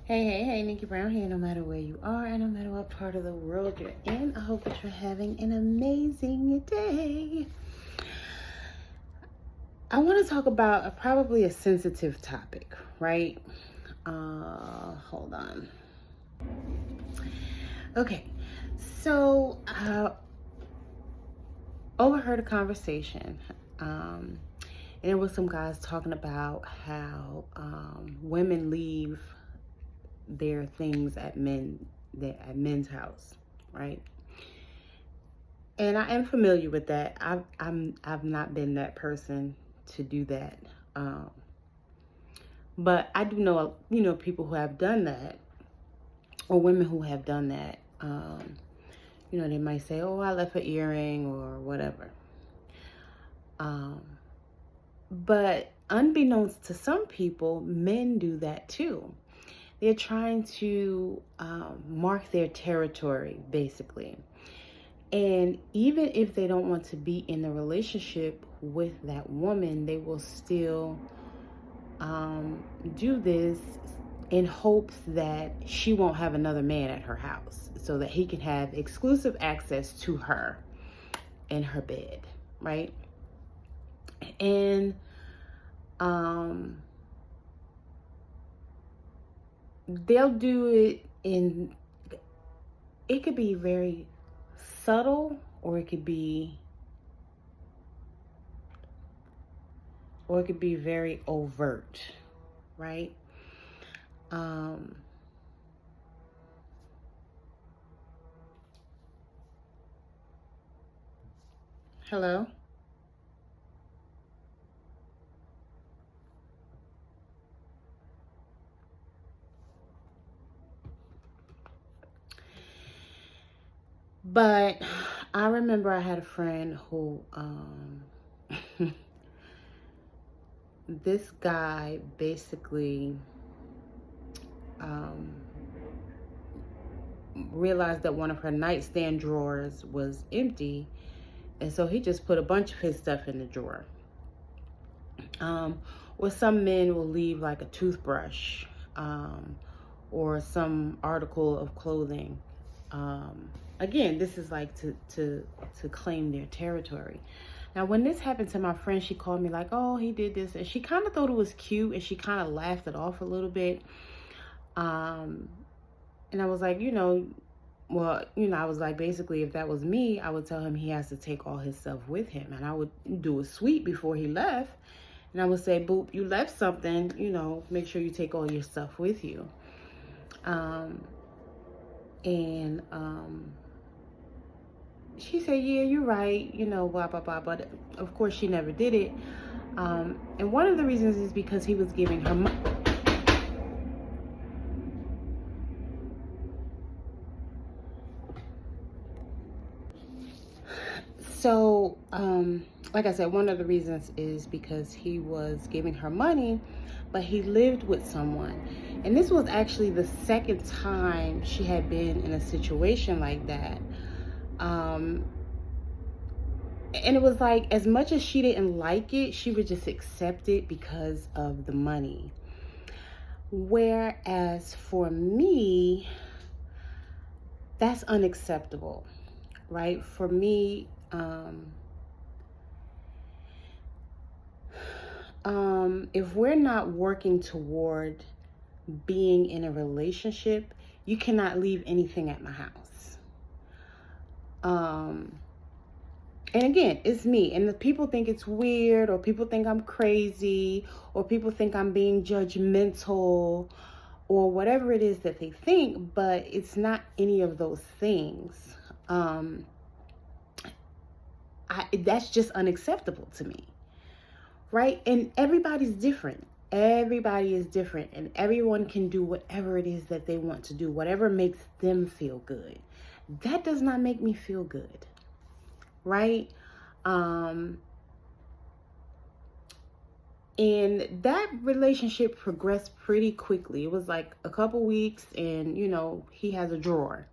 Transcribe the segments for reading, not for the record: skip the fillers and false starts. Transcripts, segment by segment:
Hey, Nickie Brown here, no matter where you are and no matter what part of the world you're in. I hope that you're having an amazing day. I want to talk about probably a sensitive topic, right? Hold on. Okay, so overheard a conversation, and there was some guys talking about how women leave their things at men's house, right? And I am familiar with that. I've not been that person to do that, but I do know people who have done that, or women who have done that. They might say, "Oh, I left an earring" or whatever. But unbeknownst to some people, men do that too. They're trying to mark their territory, basically. And even if they don't want to be in a relationship with that woman, they will still do this in hopes that she won't have another man at her house, so that he can have exclusive access to her in her bed, right? And they'll do it it could be very subtle, or it could be very overt, right? Hello? But I remember I had a friend who this guy basically realized that one of her nightstand drawers was empty, and so he just put a bunch of his stuff in the drawer. Or some men will leave like a toothbrush, or some article of clothing. Again, this is like to claim their territory. Now, when this happened to my friend, she called me like, "Oh, he did this," and she kind of thought it was cute, and she kind of laughed it off a little bit. And I was like, I was like, basically, if that was me, I would tell him he has to take all his stuff with him, and I would do a sweep before he left, and I would say, "Boop, you left something, make sure you take all your stuff with you." And she said, "Yeah, you're right, blah, blah, blah." But of course, she never did it. And one of the reasons is because he was giving her money. So, like I said, one of the reasons is because he was giving her money, but he lived with someone. And this was actually the second time she had been in a situation like that. And it was like, as much as she didn't like it, she would just accept it because of the money. Whereas for me, that's unacceptable, right? For me, if we're not working toward being in a relationship, you cannot leave anything at my house. And again, it's me. And the people think it's weird, or people think I'm crazy, or people think I'm being judgmental, or whatever it is that they think, but it's not any of those things. That's just unacceptable to me, right? And everybody's different. Everybody is different, and everyone can do whatever it is that they want to do, whatever makes them feel good. That does not make me feel good, right? And that relationship progressed pretty quickly. It was like a couple weeks, and he has a drawer.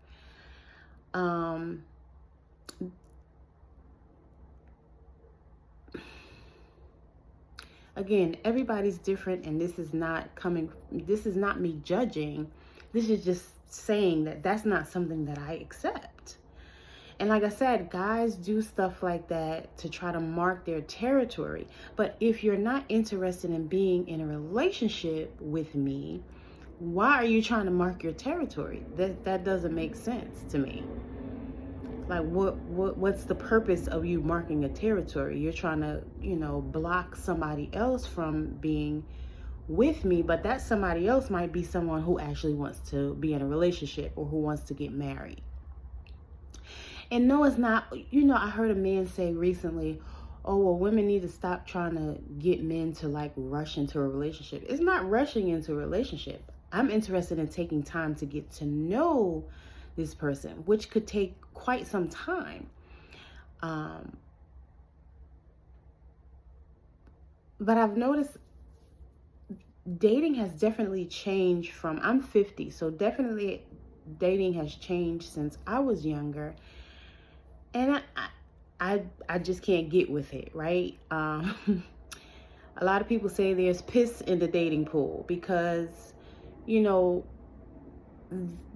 Again, everybody's different, and this is not me judging. This is just saying that that's not something that I accept. And like I said, guys do stuff like that to try to mark their territory. But if you're not interested in being in a relationship with me, why are you trying to mark your territory? That doesn't make sense to me. Like, what's the purpose of you marking a territory? You're trying to, block somebody else from being with me, but that somebody else might be someone who actually wants to be in a relationship or who wants to get married. And no, it's not, I heard a man say recently, oh, well, women need to stop trying to get men to like rush into a relationship. It's not rushing into a relationship. I'm interested in taking time to get to know this person, which could take quite some time. But I've noticed dating has definitely changed from, I'm 50, so definitely dating has changed since I was younger. And I just can't get with it, right? A lot of people say there's piss in the dating pool because,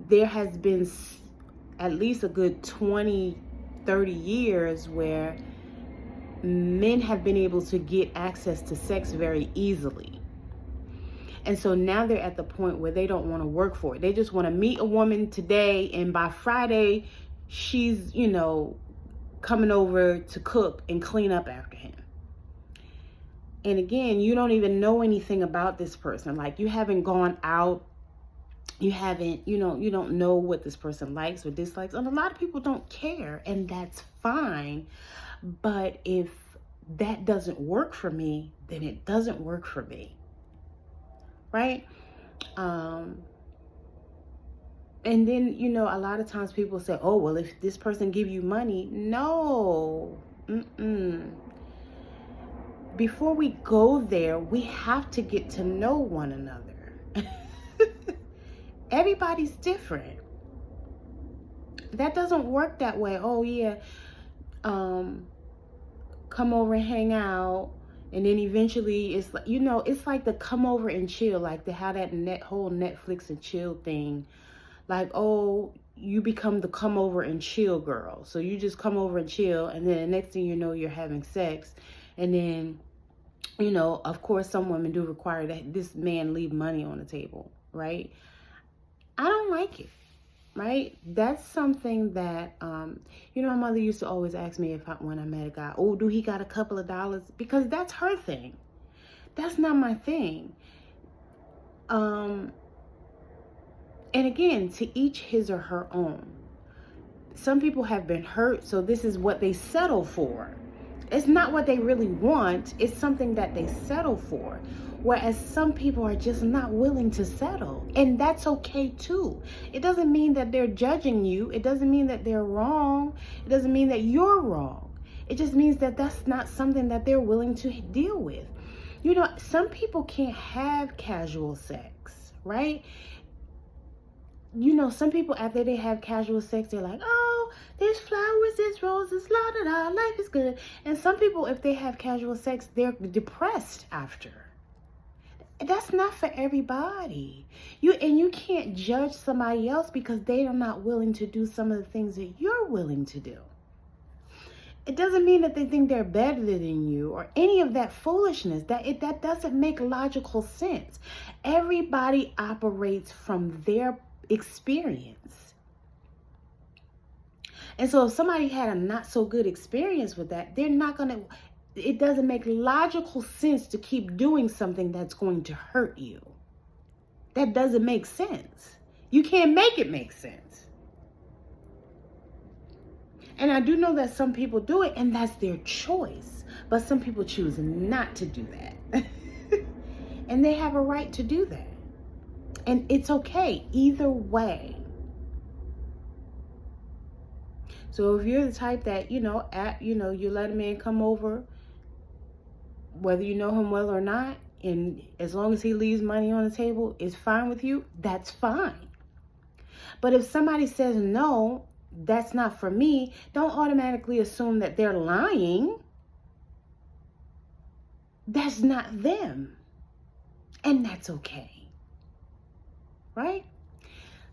there has been at least a good 20, 30 years where men have been able to get access to sex very easily. And so now they're at the point where they don't want to work for it. They just want to meet a woman today, and by Friday, she's, coming over to cook and clean up after him. And again, you don't even know anything about this person. Like, you haven't gone out. You haven't, you don't know what this person likes or dislikes. And a lot of people don't care, and that's fine. But if that doesn't work for me, then it doesn't work for me. Right? And then, a lot of times people say, oh, well, if this person give you money. No. Before we go there, we have to get to know one another. Everybody's different. That doesn't work that way. Oh, yeah. Come over and hang out. And then eventually it's like, it's like the come over and chill. Like they have that whole Netflix and chill thing. Like, oh, you become the come over and chill girl. So you just come over and chill. And then the next thing you know, you're having sex. And then, of course, some women do require that this man leave money on the table, right? I don't like it, right? That's something that, my mother used to always ask me when I met a guy, oh, do he got a couple of dollars? Because that's her thing. That's not my thing. And again, to each his or her own. Some people have been hurt, so this is what they settle for. It's not what they really want. It's something that they settle for. Whereas some people are just not willing to settle. And that's okay too. It doesn't mean that they're judging you. It doesn't mean that they're wrong. It doesn't mean that you're wrong. It just means that that's not something that they're willing to deal with. Some people can't have casual sex, right? Some people, after they have casual sex, they're like, oh, there's flowers, there's roses, la da da, life is good. And some people, if they have casual sex, they're depressed after. That's not for everybody. You can't judge somebody else because they are not willing to do some of the things that you're willing to do. It doesn't mean that they think they're better than you or any of that foolishness. That doesn't make logical sense. Everybody operates from their experience. And so if somebody had a not so good experience with that, it doesn't make logical sense to keep doing something that's going to hurt you. That doesn't make sense. You can't make it make sense. And I do know that some people do it, and that's their choice. But some people choose not to do that. And they have a right to do that. And it's okay either way. So if you're the type that, you let a man come over, whether you know him well or not, and as long as he leaves money on the table, it's fine with you, that's fine. But if somebody says, no, that's not for me, don't automatically assume that they're lying. that's not them. And that's okay. Right?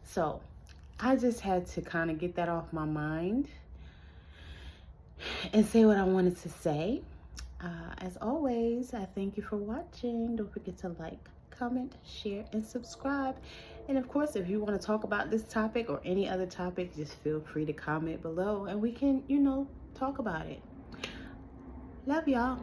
So I just had to kind of get that off my mind and say what I wanted to say. As always, I thank you for watching. Don't forget to like, comment, share, and subscribe. And of course, if you want to talk about this topic or any other topic, just feel free to comment below and we can, talk about it. Love y'all.